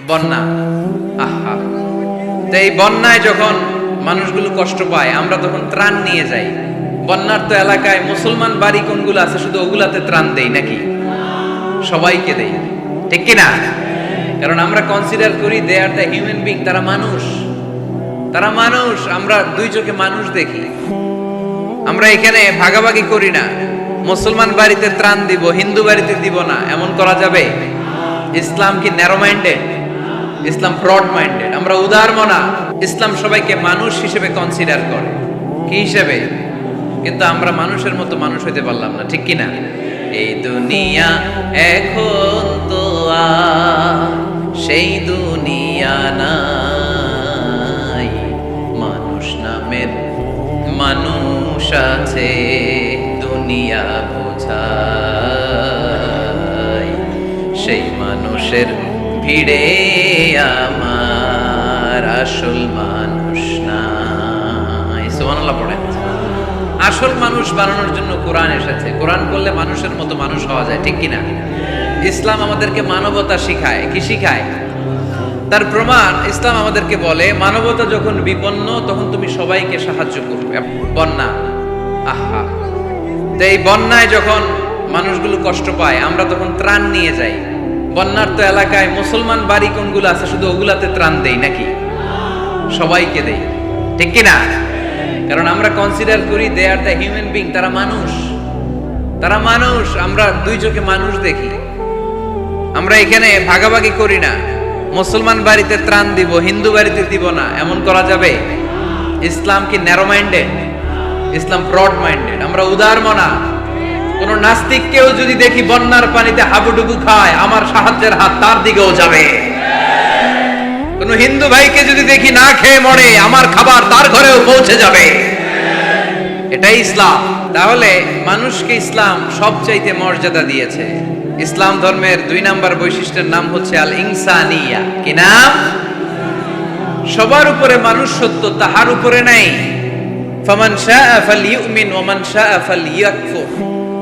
বন্যা। আহা, তো এই বন্যায় যখন মানুষগুলো কষ্ট পায় আমরা তখন ত্রাণ নিয়ে যাই। বন্যার তো এলাকায় মুসলমান বাড়ি কোনগুলো আছে শুধু ওগুলাতে ত্রাণ দেই নাকি? সবাইকে দেই, ঠিক কিনা? কারণ আমরা কনসিডার করি দে আর দ্য হিউম্যান বিং, তারা মানুষ, তারা মানুষ। আমরা দুই চোখে মানুষ দেখি। আমরা এখানে ভাগাভাগি করি না, মুসলমান বাড়িতে ত্রাণ দিব, হিন্দু বাড়িতে দিব না, এমন করা যাবে? ইসলাম কি ন্যারো মাইন্ডেড? ইসলাম ব্রড মাইন্ডেড। আমরা উদার মনা। ইসলাম সবাইকে মানুষ হিসেবে কনসিডার করে। কি হিসেবে? কিন্তু আমরা মানুষের মতো মানুষ হইতে পারলাম না, ঠিক কিনা? এই দুনিয়া এখন তো আর সেই দুনিয়া নাই, মানুষ নামের মানুষ আছে দুনিয়া বোঝায়, সেই মানুষের ভিড়ে আমার আসল মানুষ নাই। সুবহানাল্লাহ পড়েন। আসল মানুষ বানানোর জন্য কোরআন এসেছে। কোরআন করলে মানুষের মতো মানুষ হওয়া যায়, ঠিক কিনা? ইসলাম আমাদেরকে মানবতা শিখায়। কি শিখায়? তার প্রমাণ ইসলাম আমাদেরকে বলে মানবতা যখন বিপন্ন তখন তুমি সবাইকে সাহায্য করবে। বন্যা, আহা, তো এই বন্যায় যখন মানুষগুলো কষ্ট পায় আমরা তখন ত্রাণ নিয়ে যাই। বন্যার তো এলাকায় মুসলমান বাড়ি কোনগুলো আছে শুধু ওগুলাতে ত্রাণ দেই নাকি? সবাইকে দেই, ঠিক কিনা? কারণ আমরা কনসিডার করি দে আর দ্য হিউম্যান বিং, তারা মানুষ, তারা মানুষ। আমরা দুই চোখে মানুষ দেখি। আমরা এখানে ভাগাভাগি করি না, মুসলমান বাড়িতে ত্রাণ দিব, হিন্দু বাড়িতে দিব না, এমন করা যাবে? ইসলাম কি ন্যারো মাইন্ডেড? ইসলাম ব্রড মাইন্ডেড। আমরা উদার মনা। কোন নাস্তিককেও যদি দেখি বন্যার পানিতে হাবুডুবু খায়, আমার সাহায্যের হাত তার দিকেও যাবে। কোন হিন্দু ভাইকে যদি দেখি না খেয়ে মরে, আমার খাবার তার ঘরেও পৌঁছে যাবে। এটাই ইসলাম। তাহলে মানুষকে ইসলাম সবচাইতে মর্যাদা দিয়েছে। ইসলাম ধর্মের 2 নাম্বার বৈশিষ্ট্যের নাম হচ্ছে আল ইনসানিয়া। কি নাম? সবার উপরে মানুষ সত্য, তাহার উপরে নাই। ফামান শাআ ফালইউমিন ওয়া মান শাআ ফালইয়াকফুর।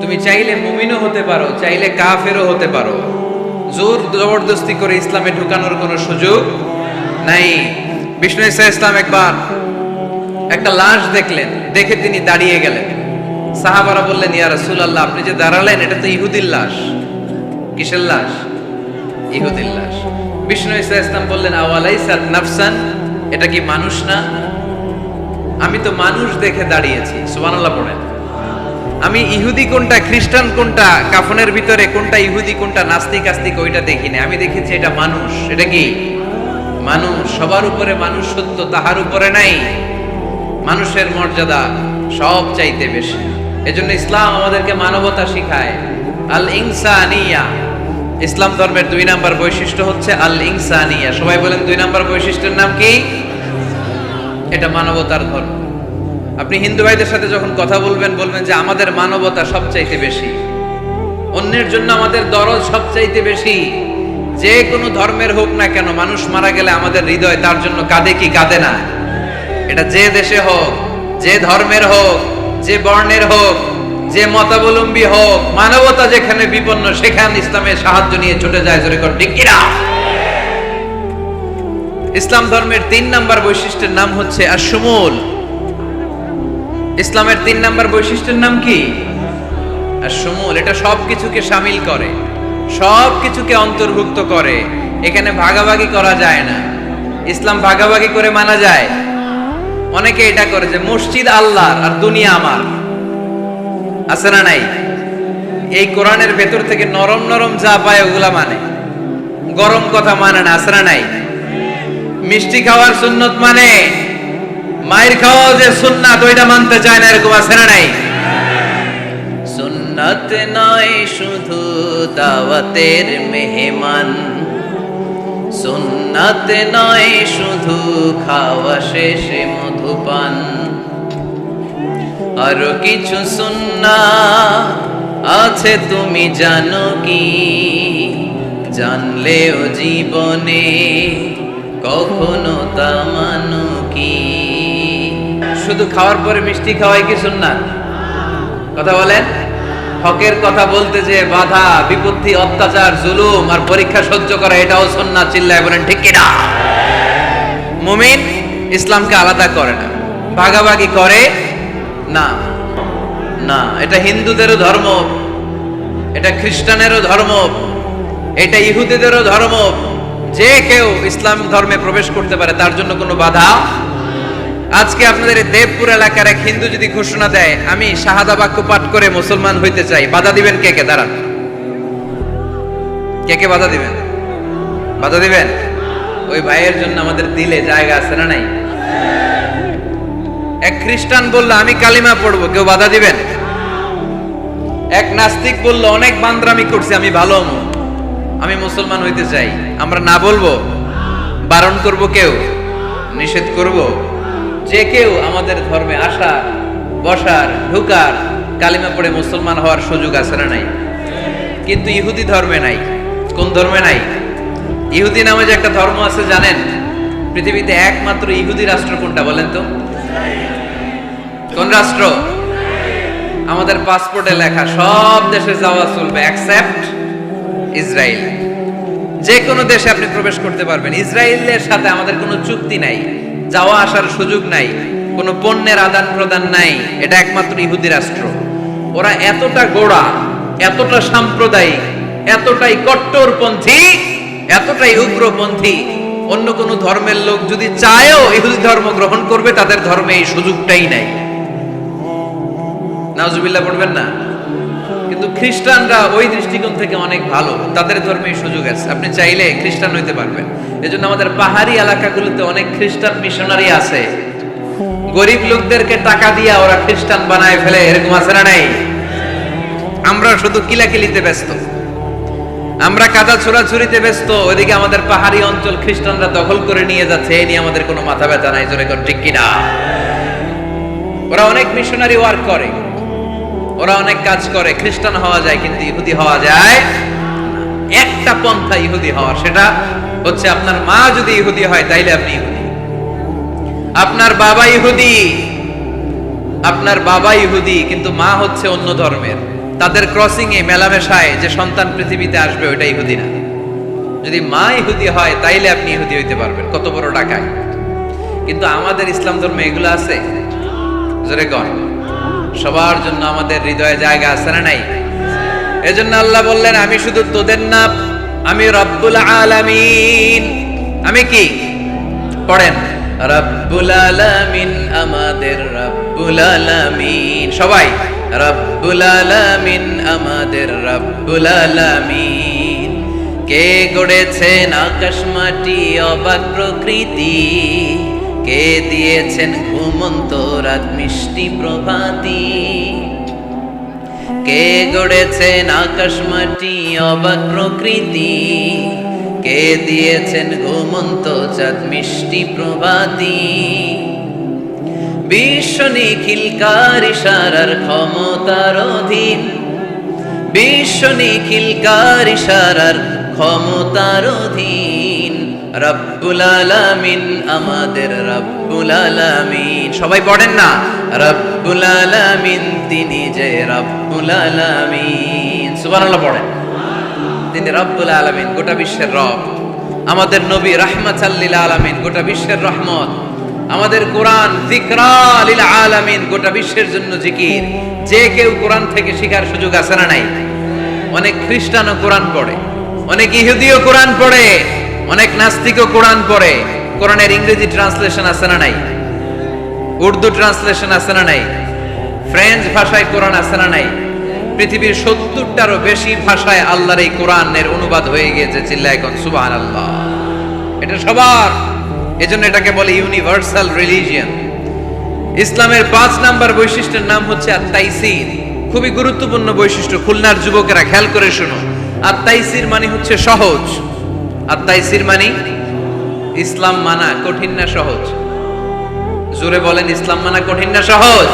তুমি চাইলে মুমিনও হতে পারো, চাইলে কাফেরও হতে পারো। জোর জবরদস্তি করে ইসলামে ঢুকানোর কোনো সুযোগ নাই। বিষ্ণু ঈসা ইসলাম একবার একটা লাশ দেখলেন, দেখে তিনি দাঁড়িয়ে গেলেন। সাহাবারা বললেন, ইয়া রাসূলুল্লাহ, আপনি যে দাঁড়ালেন এটা তো ইহুদির লাশ। কিসের লাশ? ইহুদির লাশ। বিষ্ণু ঈসা ইসলাম বললেন, আওয়ালাইসাত নাফসান, এটা কি মানুষ না? আমি তো মানুষ দেখে দাঁড়িয়েছি। সুবহানাল্লাহ পড়েন। আমি ইহুদি কোনটা, খ্রিস্টান কোনটা, কাফনের ভিতরে কোনটা ইহুদি কোনটা নাস্তিক আস্তিক ওইটা দেখিনি। আমি দেখেছি এটা মানুষ। এটা কি? মানুষ। সবার উপরে মানুষ সত্য, তাহার উপরে নাই। মানুষের মর্যাদা সব চাইতে বেশি। এজন্য ইসলাম আমাদেরকে মানবতা শিখায়। আল ইনসানিয়া। ইসলাম ধর্মের 2 নাম্বার বৈশিষ্ট্য হচ্ছে আল ইনসানিয়া। সবাই বলেন 2 নাম্বার বৈশিষ্ট্যের নাম কি? এটা মানবতার ধর্ম। আপনি হিন্দু ভাইদের সাথে যখন কথা বলবেন, বলবেন যে আমাদের মানবতা সবচাইতে বেশি, অন্যের জন্য আমাদের দরদ সবচাইতে বেশি। যে কোনো ধর্মের হোক না কেন, মানুষ মারা গেলে আমাদের হৃদয় তার জন্য কাঁদে কি কাঁদে না? এটা যে দেশে হোক, যে ধর্মের হোক, যে বর্ণের হোক, যে মতাবলম্বী হোক, মানবতা যেখানে বিপন্ন সেখানে ইসলামের সাহায্য নিয়ে ছুটে যায়। জোরে কর ঠিক কিনা? ইসলাম ধর্মের 3 নাম্বার বৈশিষ্ট্যের নাম হচ্ছে আশ-শুমুল। ইসলামের 3 নাম্বার বৈশিষ্ট্যের নাম কি? আশ-শুমুল। এটা সবকিছুকে শামিল করে, সবকিছুকে অন্তর্ভুক্ত করে। এখানে ভাগাভাগি করা যায় না। ইসলাম ভাগাভাগি করে মানা যায়? অনেকে এটা করে যে মসজিদ আল্লাহর আর দুনিয়া আমার। আছে না নাই? এই কোরআনের ভেতর থেকে নরম নরম যা পায় ওগুলা মানে, গরম কথা মানে না। আছে না নাই? মিষ্টি খাওয়ার সুন্নত মানে, মায়ের খাওয়া যে সুন্নাত ওইটা মানতে চায় না, এরকম আছে না নাই? সুন্নাত নয় শুধু দাওয়াতের মেহমান, সুন্নাত নয় শুধু খাওয়া শেষে মধুপান, আরো কিছু সুন্নাত আছে তুমি জানো কি? জানলেও জীবনে কখনো তা মানো কি? শুধু খাওয়ার পরে মিষ্টি খাওয়াই কি সুন্নাত? কথা বলেন। হকের কথা বলতে যে বাধা বিপত্তি অত্যাচার জুলুম আর পরীক্ষা সহ্য করা এটাও সুন্নাত। চিল্লায় বলেন ঠিক কিনা? মুমিন ইসলামকে আলাদা করে না, ভাগাভাগি করে না। না, এটা হিন্দুদেরও ধর্ম, এটা খ্রিস্টানেরও ধর্ম, এটা ইহুদিদেরও ধর্ম। যে কেউ ইসলাম ধর্মে প্রবেশ করতে পারে, তার জন্য কোনো বাধা। আজকে আপনাদের এই দেবপুর এলাকার এক হিন্দু যদি ঘোষণা দেয় আমি শাহাদা বাক্য পাঠ করে মুসলমান হইতে চাই, বাধা দিবেন কে কে? দাঁড়ান, কে কে বাধা দিবেন? বাধা দিবেন? ওই ভাইয়ের জন্য আমাদের দিলে জায়গা আছে না নাই? এক খ্রিস্টান বললো আমি কালিমা পড়বো, কেউ বাধা দিবেন? এক নাস্তিক বললো অনেক বান্দরামি করছি, আমি ভালো আমি মুসলমান হইতে চাই, আমরা না বলবো? বারণ করব কেউ? নিষেধ করব? যে কেউ আমাদের ধর্মে আসা, বসার, ঢুকার, কালিমা পড়ে মুসলমান হওয়ার সুযোগ আছে না নাই? কিন্তু ইহুদি ধর্মে নাই। কোন ধর্মে নাই? ইহুদি নামে যে একটা ধর্ম আছে জানেন? পৃথিবীতে একমাত্র ইহুদি রাষ্ট্র কোনটা বলেন তো? কোন রাষ্ট্র? আমাদের পাসপোর্টে লেখা সব দেশে যাওয়া চলবে এক্সেপ্ট ইসরায়েল। যে কোনো দেশে আপনি প্রবেশ করতে পারবেন। ইসরায়েলের সাথে আমাদের কোনো চুক্তি নাই, যাওয়া আসার সুযোগ নাই, কোনো পণ্যের আদান প্রদান নাই। এটা একমাত্র ইহুদি রাষ্ট্র। ওরা এতটা গোড়া, এতটা সাম্প্রদায়িক, এতটাই কট্টরপন্থী, এতটাই উগ্রপন্থী, অন্য কোনো ধর্মের লোক যদি চায়ও ইহুদি ধর্ম গ্রহণ করবে, তাদের ধর্মে এই সুযোগটাই নাই। নাউজুবিল্লাহ পড়বেন না? কিন্তু খ্রিস্টানরা ওই দৃষ্টিকোণ থেকে অনেক ভালো, তাদের ধর্মে এই সুযোগ আছে, আপনি চাইলে খ্রিস্টান হইতে পারবেন। এজন্য আমাদের পাহাড়ি এলাকাগুলোতে অনেক খ্রিস্টান মিশনারি আছে, গরিব লোকদেরকে টাকা দিয়া ওরা খ্রিস্টান বানায় ফেলে, এরকম আছে না নাই? আমরা শুধু কিলাকিলিতে ব্যস্ত, আমরা কাদা ছোড়াছুরিতে ব্যস্ত, ওইদিকে আমাদের পাহাড়ি অঞ্চল খ্রিস্টানরা দখল করে নিয়ে যাচ্ছে, এই নিয়ে আমাদের কোনো মাথা ব্যথা নাই। জোরে কোন ঠিক কিনা? ওরা অনেক মিশনারি ওয়ার্ক করে, ওরা অনেক কাজ করে, খ্রিস্টান হওয়া যায় কিন্তু ইহুদি হওয়া যায় না। একটা পন্থা ইহুদি হওয়ার, সেটা হচ্ছে আপনার মা যদি ইহুদি হয় তাইলে আপনি ইহুদি, আপনার বাবা ইহুদি, আপনার বাবা ইহুদি কিন্তু মা হচ্ছে অন্য ধর্মের, তাদের ক্রসিং এ মেলামেশায় যে সন্তান পৃথিবীতে আসবে ওইটা ইহুদি না। যদি মা ইহুদি হয় তাইলে আপনি ইহুদি হইতে পারবেন। কত বড় টাকায়! কিন্তু আমাদের ইসলাম ধর্মে এগুলো আছে? জোরে কর। সবার জন্য আমাদের হৃদয়ে জায়গা আছে না নাই? এজন্য আল্লাহ বললেন আমি শুধু তোদের না, আমি রব্বুল আলামিন। আমি কি? পড়েন, রব্বুল আলামিন, আমাদের রব্বুল আলামিন। সবাই রব্বুল আলামিন, আমাদের রব্বুল আলামিন। কে গড়েছেন আকাশ মাটি অবাক প্রকৃতি, কে দিয়েছেন ঘুমন্ত রাত মিষ্টি প্রভাতী। কে গড়েছেন আকাশ মাটি অবাক প্রকৃতি, কে দিয়েছেন ঘুমন্ত চাঁদ মিষ্টি প্রভাতী। বিশ্ব নিখিলকার ইশারার ক্ষমতার অধীন, বিশ্ব নিখিলকার ইশারার ক্ষমতার অধীন। রব্বুল আলামিন, আমাদের রব্বুল আলামিন। সবাই পড়েন না, রব্বুল আলামিন, তিনি যে রব্বুল আলামিন। সুবহানাল্লাহ পড়েন। তিনি রব্বুল আলামিন, গোটা বিশ্বের রব। আমাদের নবী রাহমাতাল লিল আলামিন, গোটা বিশ্বের রহমত। আমাদের কোরআন যিকরা লিল আলামিন, গোটা বিশ্বের জন্য জিকির। যে কেউ কোরআন থেকে শেখার সুযোগ আছে না নাই? অনেক খ্রিস্টানও কোরআন পড়ে, অনেক ইহুদিও কোরআন পড়ে, অনেক নাস্তিকও কোরআন পড়ে। কোরআনের ইংরেজি ট্রান্সলেশন আছে না নাই? উর্দু ট্রান্সলেশন আছে না নাই? ফ্রেঞ্চ ভাষায় কোরআন আছে না নাই? পৃথিবীর 70টারও বেশি ভাষায় আল্লাহর এই কোরআনের অনুবাদ হয়ে গিয়েছে। চিল্লায় এখন সুবহানাল্লাহ। এটা সবার, এজন্য এটাকে বলে ইউনিভার্সাল রিলিজিয়ন। ইসলামের 5 নাম্বার বৈশিষ্ট্যের নাম হচ্ছে আত-তাইসির। খুবই গুরুত্বপূর্ণ বৈশিষ্ট্য, খুলনার যুবকেরা খেয়াল করে শুনো। আত-তাইসির মানে হচ্ছে সহজ। আত-তাইসির মানে ইসলাম মানা কঠিন না সহজ? জোরে বলেন, ইসলাম মানা কঠিন না সহজ?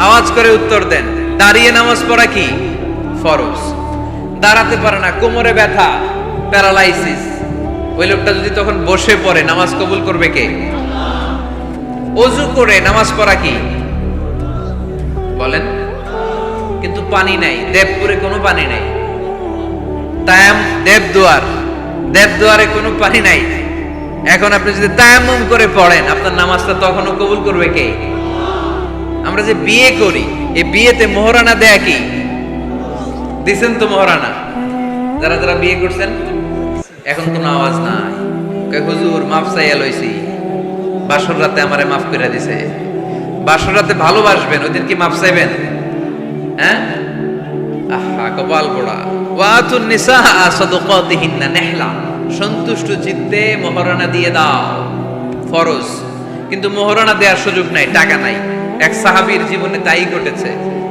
আওয়াজ করে উত্তর দেন। দাঁড়িয়ে নামাজ পড়া কি ফরজ? দাঁড়াতে পারে না, কোমরে ব্যথা, প্যারালাইসিস, ওই লোকটা যদি তখন বসে পড়ে নামাজ কবুল করবে কে? অজু করে নামাজ পড়া কি বলেন? কিন্তু পানি নাই। দেবপুরে কোনো পানি নাই। দেবদুয়ারে কোনো পানি নাই। এখন আপনি যদি তায়াম্মুম করে পড়েন, আপনার নামাজটা তখনও কবুল করবে কে? আমরা যে বিয়ে করি, এই বিয়েতে মোহরানা দেয়া কি? দিছেন তো মোহরানা? যারা যারা বিয়ে করছেন, এখন কোনো আওয়াজ নাই। হুজুর মাফ চাইয়া লইছি, বাসর রাতে আমারে মাফ করে দিছে। বাসর রাতে ভালোবাসবেন, ওই দিন কি মাফ চাইবেন? হ্যাঁ, আহা কপাল পোড়া। ওয়াতুন নিসা সাদাকাতিহিন্না নিহলা, সন্তুষ্ট চিত্তে মোহরানা দিয়ে দাও, ফরজ। কিন্তু মোহরানা দেওয়ার সুযোগ নাই, টাকা নাই। এক সাহাবীর জীবনে তাই ঘটেছে।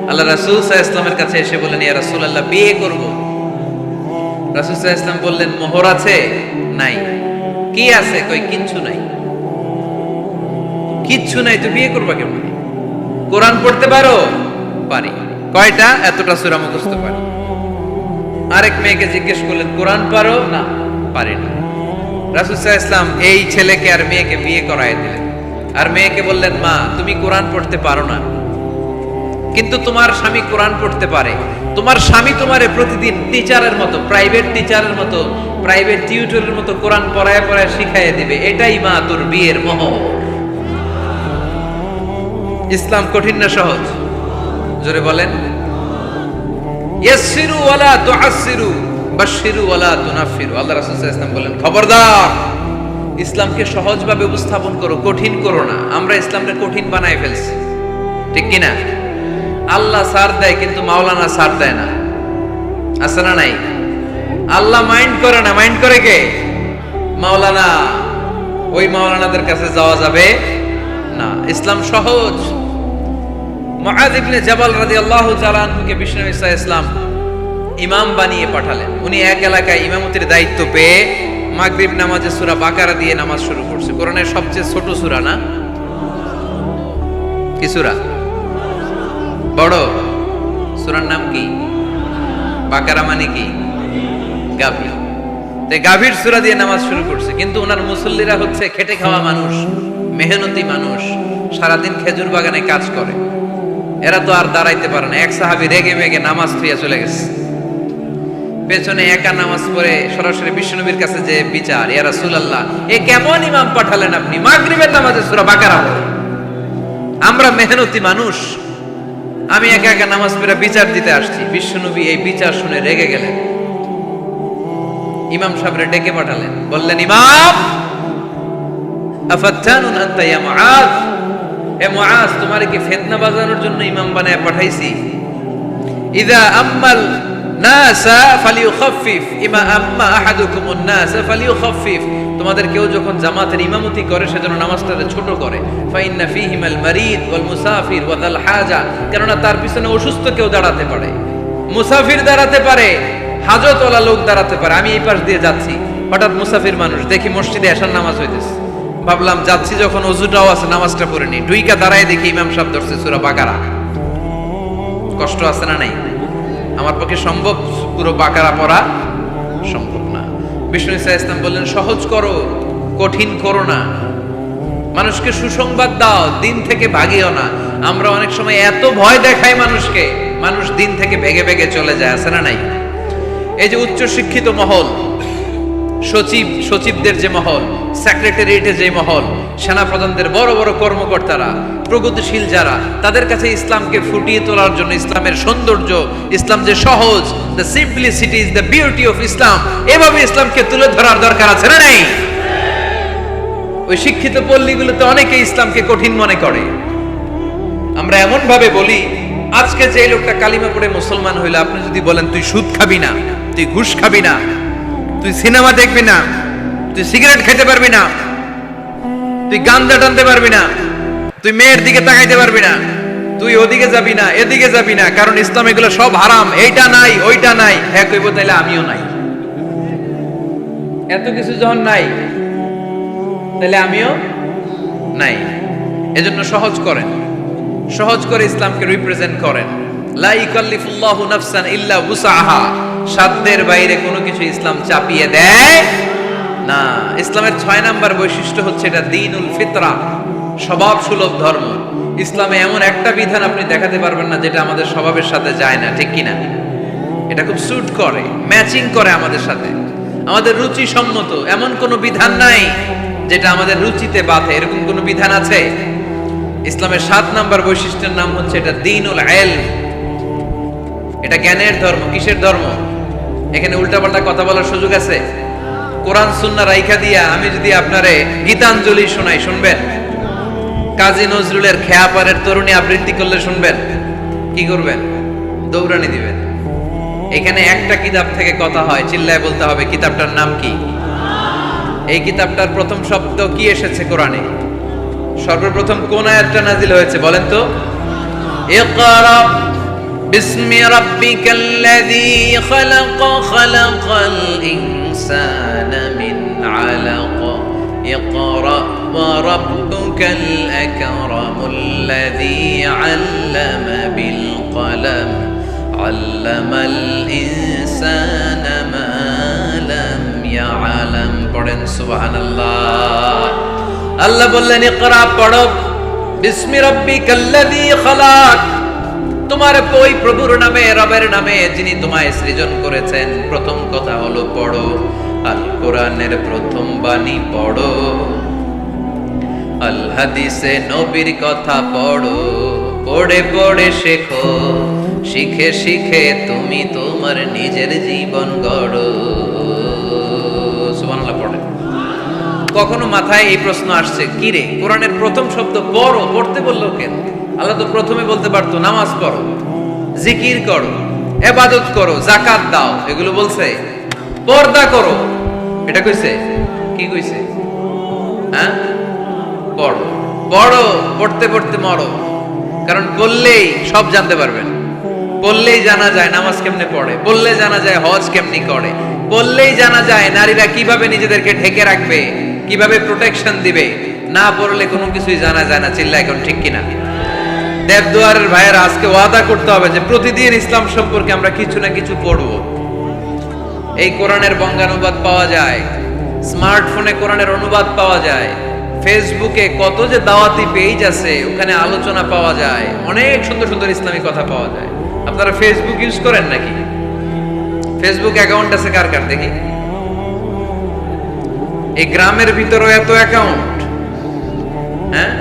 আল্লাহ রাসূল সাল্লাল্লাহু আলাইহি ওয়াসাল্লামের কাছে এসে বললেন, ইয়া রাসূলুল্লাহ, বিয়ে করব। রাসূল সাল্লাল্লাহু আলাইহি ওয়াসাল্লাম বললেন, মোহর আছে? নাই। কি আছে? কই কিচ্ছু নাই। কিচ্ছু নাই তো বিয়ে করবা কেমন? কোরআন পড়তে পারো? পারি। কয়টা? এতটা সূরা মুখস্থ পারি। আরেক মেয়েকে জিজ্ঞেস করলেন, কোরআন পারো? না, পারি না। রাসূল সাল্লাল্লাহু আলাইহি ওয়াসাল্লাম এই ছেলেকে আর মেয়েকে বিয়ে করায় দিলেন। আর মেয়েকে বললেন, মা তুমি কোরআন পড়তে পারো না, কিন্তু তোমার স্বামী কোরআন পড়তে পারে। তোমার স্বামী তোমারে প্রতিদিন টিচারের মতো, প্রাইভেট টিচারের মতো, প্রাইভেট টিউটরের মতো কোরআন পড়ায় পড়ায় শিখাইয়ে দিবে। এটাই মা তোর বিয়ের মোহর। ইসলাম কঠিন না সহজ? জোরে বলেন। ইয়াসসিরু ওয়ালা তুআসসিরু বাশশিরু ওয়ালা তুনাফফিরু। আল্লাহ রাসূল সাল্লাল্লাহু আলাইহি ওয়াসাল্লাম বলেন, খবরদার, ইসলামকে সহজভাবে উপস্থাপন করো, কঠিন করো না। আমরা ইসলামকে কঠিন বানায় ফেলছি, ঠিক কি না? আল্লাহ ছাড় দেয়, কিন্তু মাওলানা ছাড় দেয় না। আছে না নাই? আল্লাহ মাইন্ড করে না, মাইন্ড করে কে? মাওলানা। ওই মাওলানাদের কাছে যাওয়া যাবে না। ইসলাম সহজ। মুআয ইবনে জাবাল রাদিয়াল্লাহু তাআলা আনহুকে বিশ্বনবী সাল্লাল্লাহু আলাইহি ওয়াসাল্লাম ইমাম বানিয়ে পাঠালেন। উনি এক এলাকায় ইমামতির দায়িত্ব পেয়ে মাগরিব নামাজে সূরা বাকারা দিয়ে নামাজ শুরু করছে। কোরআনের সবচেয়ে ছোট সূরা না? কি সূরা? বড় সূরার নাম কি? বাকারা মানে কি? গাভীর। তাই গাভীর সূরা দিয়ে নামাজ শুরু করছে। কিন্তু ওনার মুসল্লিরা হচ্ছে খেটে খাওয়া মানুষ, মেহনতি মানুষ, সারাদিন খেজুর বাগানে কাজ করে। এরা তো আর দাঁড়াইতে পারে না। এক সাহাবী রেগে মেগে নামাজ থুইয়া চলে গেছে। পেছনে একা নামাজ পড়ে সরাসরি বিশ্বনবীর কাছে যে বিচার, ইয়া রাসূলুল্লাহ, এ কেমন ইমাম পাঠালেন আপনি? মাগরিবের নামাজে সূরা বাকারা পড়ে। আমরা মেহনতি মানুষ, আমি একা একা নামাজ পড়ে বিচার দিতে আসছি। বিশ্বনবী এই বিচার শুনে রেগে গেলেন। ইমাম সাহেবরে ডেকে পাঠালেন, বললেন, ইমাম, আফাত্তানুন আনতা ইয়া মুআয, এ মুআয, তোমারে কি ফিতনা বাজানোর জন্য ইমাম বানায় পাঠাইছি? ইযা আম্মাল নাসা ফালিউখাফফিফ ইমা আম্মা আহাদুকুমুন নাসা ফালিউখাফফিফ। তোমাদের কেউ যখন জামাতের ইমামতি করে সেজন্য নামাজটাকে ছোট করে। ফাইন্না ফীহিমাল মারিদ ওয়াল মুসাফির ওয়া যাল হাজা, কেননা তার পিছনে অসুস্থ কেউ দাঁড়াতে পারে, মুসাফির দাঁড়াতে পারে, হাজতওয়ালা লোক দাঁড়াতে পারে। আমি এই পাশ দিয়ে যাচ্ছি, হঠাৎ মুসাফির মানুষ দেখি মসজিদে এশার নামাজ হইতেছে। ভাবলাম যাচ্ছি যখন, ওযুটাও আছে, নামাজটা পড়ে নি। দুইকা দাঁড়ায় দেখি ইমাম সাহেব ধরছে সূরা বাকারা। কষ্ট আছে না নাই? আমার পক্ষে সম্ভব পুরো বাকারা পড়া? সম্ভব না। বিষ্ণু ঈসা ইসলাম বললেন, সহজ করো, কঠিন করো না। মানুষকে সুসংবাদ দাও, দিন থেকে ভাগিও না। আমরা অনেক সময় এত ভয় দেখাই মানুষকে, মানুষ দিন থেকে ভেগে ভেগে চলে যায়। আছে না নাই? এই যে উচ্চ শিক্ষিত মহল, সচিবদের যে মহল, সেক্রেটারিয়েটের যে মহল, সেনাপ্রধানদের বড় বড় কর্মকর্তারা, প্রগতিশীল যারা, তাদের কাছে ইসলামকে ফুটিয়ে তোলার জন্য, ইসলামের সৌন্দর্য, ইসলাম যে সহজ, the simplicity is the beauty of Islam, এভাবে ইসলামকে তুলে ধরার দরকার আছে না নাই? ওই শিক্ষিত পল্লীগুলোতে অনেকে ইসলামকে কঠিন মনে করে। আমরা এমন ভাবে বলি, আজকে যে লোকটা কালিমা পড়ে মুসলমান হইলো, আপনি যদি বলেন তুই সুদ খাবি না, তুই ঘুষ খাবি না, তুই সিনেমা দেখবি না, তুই সিগারেট খেতে পারবি না, তুই গাঞ্জা টানতে পারবি না, তুই মেয়ের দিকে তাকাইতে পারবি না, তুই ওদিকে যাবি না, এদিকে যাবি না, কারণ ইসলাম এগুলো সব হারাম, এইটা নাই ওইটা নাই। হ্যাঁ কইব, তাইলে আমিও নাই। এত কিছু যখন নাই, তাহলে আমিও নাই। এজন্য সহজ করেন, সহজ করে ইসলামকে রিপ্রেজেন্ট করেন। লা ইকাল্লিফুল্লাহু নাফসান ইল্লা উসআহা, সাধ্যের বাইরে কোনো কিছু ইসলাম চাপিয়ে দেয় না। ইসলামের 6 নাম্বার বৈশিষ্ট্য হচ্ছে এটা দ্বীনুল ফিতরা, স্বভাব সুলভ ধর্ম। ইসলামে এমন একটা বিধান আপনি দেখাতে পারবেন না যেটা আমাদের স্বভাবের সাথে যায় না, ঠিক কিনা? এটা খুব স্যুট করে, ম্যাচিং করে আমাদের সাথে, আমাদের রুচি সম্মত। এমন কোনো বিধান নাই যেটা আমাদের রুচিতে বাধে, এরকম কোনো বিধান আছে? ইসলামের 7 নাম্বার বৈশিষ্ট্যের নাম হচ্ছে এটা দ্বীনুল ইলম। এটা জ্ঞানের ধর্ম। কিসের ধর্ম? এখানে উল্টাপাল্টা কথা বলার সুযোগ আছে? কোরআন সুন্নাহ রাইখা দিয়া আমি যদি আপনারে গীতাঞ্জলি শোনাই, শুনবেন? কাজী নজরুলের খেয়াপাড়ের তরুণী আবৃত্তি করলে শুনবেন? কি করবেন? দৌড়ানি দিবেন। এখানে একটা কিতাব থেকে কথা হয়, চিল্লায় বলতে হবে কিতাবটার নাম কি? এই কিতাবটার প্রথম শব্দ কি এসেছে কোরআনে? সর্বপ্রথম কোন আয়াতটা নাজিল হয়েছে বলেন তো? ইকরা বিসমি রাব্বিকাল্লাযী খালাক খালাকাল ইনসানা মিন আলাক ইকরা ওয়া রাব্বুকাল আকরামুল্লাযী আল্লামা বিল কলম আল্লামাল ইনসানা মা লাম ইয়ালাম। পড়েন সুবহানাল্লাহ। আল্লাহ বললেন ইকরা, পড়ো, বিসমি রাব্বিকাল্লাযী খালাক, তোমার ওই প্রভুর নামে, রবের নামে যিনি তোমায় সৃজন করেছেন। প্রথম কথা হলো পড়ো, আল কোরআনের প্রথম বাণী পড়ো, আল হাদিসে নবীর কথা পড়ো, পড়ে পড়ে শেখো, শিখে শিখে তুমি তোমার নিজের জীবন গড়ো। সুবহানাল্লাহ। পড়ে। কখনো মাথায় এই প্রশ্ন আসছে, কি রে কোরআনের প্রথম শব্দ পড়ো, পড়তে বললো কেন? আল্লাহ তো প্রথমে বলতে পারতো নামাজ পড়ো, জিকির করো, ইবাদত করো, যাকাত দাও, এগুলো বলছে? পর্দা করো, এটা কইছে? কি কইছে? হ্যাঁ, পড়ো। পড়ো, পড়তে পড়তে মরো। কারণ পড়লেই সব জানতে পারবেন। পড়লেই জানা যায় নামাজ কেমনে পড়ে, পড়লে জানা যায় হজ কেমনি করে, পড়লেই জানা যায় নারীরা কিভাবে নিজেদেরকে ঢেকে রাখবে, কিভাবে প্রোটেকশন দিবে। না পড়লে কোনো কিছুই জানা যায় না। চিল্লা এখন ঠিক কিনা? দেবদুয়ারের ভাইয়েরা আজকে ওয়াদা করতে হবে যে প্রতিদিন ইসলাম সম্পর্কে আমরা কিছু না কিছু পড়ব। এই কোরআনের বঙ্গানুবাদ পাওয়া যায়, স্মার্টফোনে কোরআনের অনুবাদ পাওয়া যায়, ফেসবুকে কত যে দাওয়াতি পেজ আছে, ওখানে আলোচনা পাওয়া যায়, অনেক সুন্দর সুন্দর ইসলামী কথা পাওয়া যায়। আপনারা ফেসবুক ইউজ করেন নাকি? ফেসবুক অ্যাকাউন্ট আছে কার কার দেখি? এই গ্রামের ভিতরেও এত অ্যাকাউন্ট? হ্যাঁ,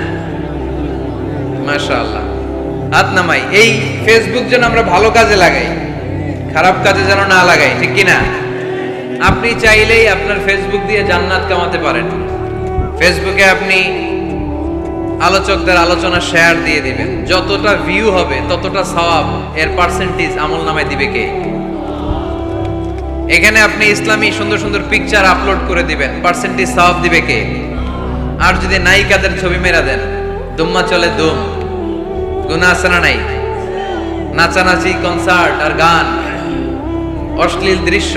মাশাআল্লাহ। হাত নামাই। এই ফেসবুক যেন আমরা ভালো কাজে লাগাই, খারাপ কাজে যেন না লাগাই, ঠিক কিনা? আপনি চাইলেই আপনার ফেসবুক দিয়ে জান্নাত কামাতে পারেন। ফেসবুকে আপনি আলোচকদের আলোচনা শেয়ার দিয়ে দিবেন, যতটা ভিউ হবে ততটা সওয়াব, এর পার্সেন্টেজ আমল নামায় দিবে কে? এখানে আপনি ইসলামী সুন্দর সুন্দর পিকচার আপলোড করে দিবেন, পার্সেন্টেজ সওয়াব দিবে কে? আর যদি নায়িকাদের ছবি মেরা দেন, দুম্মা চলে দুম, গুনাহ আছে না নাই? নাচানাচি, কনসার্ট আর গান, অশ্লীল দৃশ্য,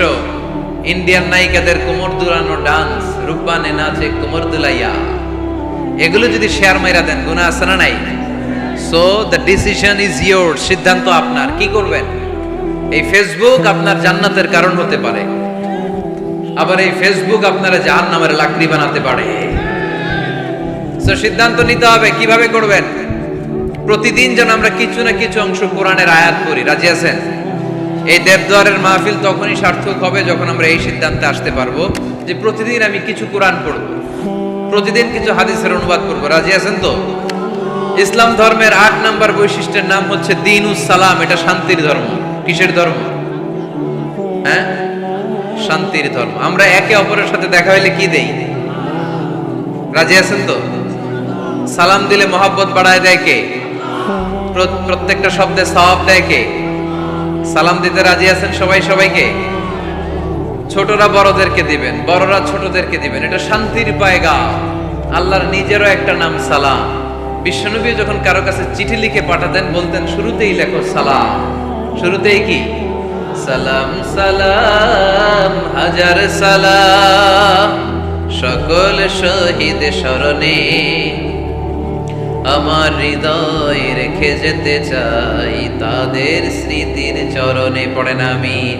ইন্ডিয়ান নায়িকাদের কোমর দুলানো ডান্স, রূপবানে নাচে কোমর দুলাইয়া, এগুলো যদি শেয়ার মাইরা দেন, গুনাহ আছে না নাই? So the decision is your, সিদ্ধান্ত আপনার। কি করবেন? এই ফেসবুক আপনার জান্নাতের কারণ হতে পারে, আবার এই ফেসবুক আপনারা জাহান্নামের লাকড়ি বানাতে পারে। সো সিদ্ধান্ত নিতে হবে কিভাবে করবেন। প্রতিদিন যেন আমরা কিছু না কিছু অংশ কোরআনের আয়াত পড়ি। রাজি আছেন? এই দেবদুয়ারের মাহফিল তখনই সার্থক হবে যখন আমরা এই সিদ্ধান্তে আসতে পারবো যে প্রতিদিন আমি কিছু কোরআন পড়ব, প্রতিদিন কিছু হাদিসের অনুবাদ করব। রাজি আছেন তো? ইসলাম ধর্মের 8 নাম্বার বৈশিষ্ট্যের নাম হচ্ছে দ্বীনুস সালাম। এটা শান্তির ধর্ম। কিসের ধর্ম? হ্যাঁ, শান্তির ধর্ম। আমরা একে অপরের সাথে দেখা হইলে কি দেই? রাজি আছেন তো? সালাম দিলে মহব্বত বাড়ায় দেয় কে? প্রত্যেকটা শব্দে সওয়াব দেয় কে? সালাম দিতে রাজি আছেন সবাই সবাইকে? ছোটরা বড়দেরকে দিবেন, বড়রা ছোটদেরকে দিবেন। এটা শান্তির পায়গা। আল্লাহর নিজেরও একটা নাম সালাম। বিশ্বনবী যখন কারো কাছে চিঠি লিখে পাঠাতেন বলতেন শুরুতেই লেখো সালাম। শুরুতেই কি? সালাম সালাম হাজার সালাম সকল শহীদ স্মরণে আমার হৃদয় রেখে যেতে চাই তাদের স্মৃতির চরণে। পড়েন আমিন।